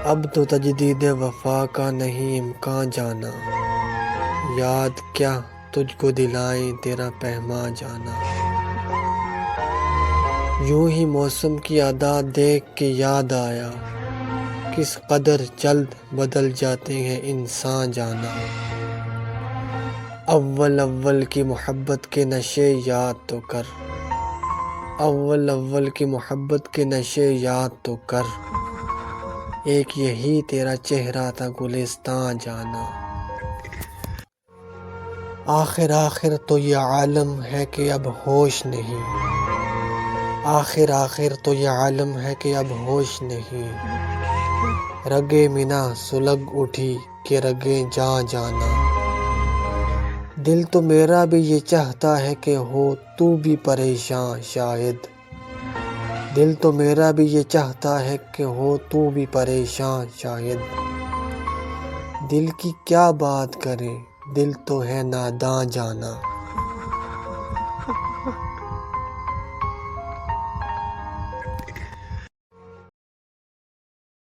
اب تو تجدید وفا کا نہیں امکان جانا، یاد کیا تجھ کو دلائیں تیرا پیماں جانا۔ یوں ہی موسم کی ادا دیکھ کے یاد آیا، کس قدر جلد بدل جاتے ہیں انسان جانا۔ اول اول کی محبت کے نشے یاد تو کر، اول اول کی محبت کے نشے یاد تو کر، ایک یہی تیرا چہرہ تھا گلستاں جانا۔ آخر آخر تو یہ عالم ہے کہ اب ہوش نہیں، آخر آخر تو یہ عالم ہے کہ اب ہوش نہیں، رگے منہ سلگ اٹھی کہ رگیں جاں جانا۔ دل تو میرا بھی یہ چاہتا ہے کہ ہو تو بھی پریشاں شاید، دل تو میرا بھی یہ چاہتا ہے کہ ہو تو بھی پریشاں شاید، دل کی کیا بات کرے دل تو ہے ناداں جانا۔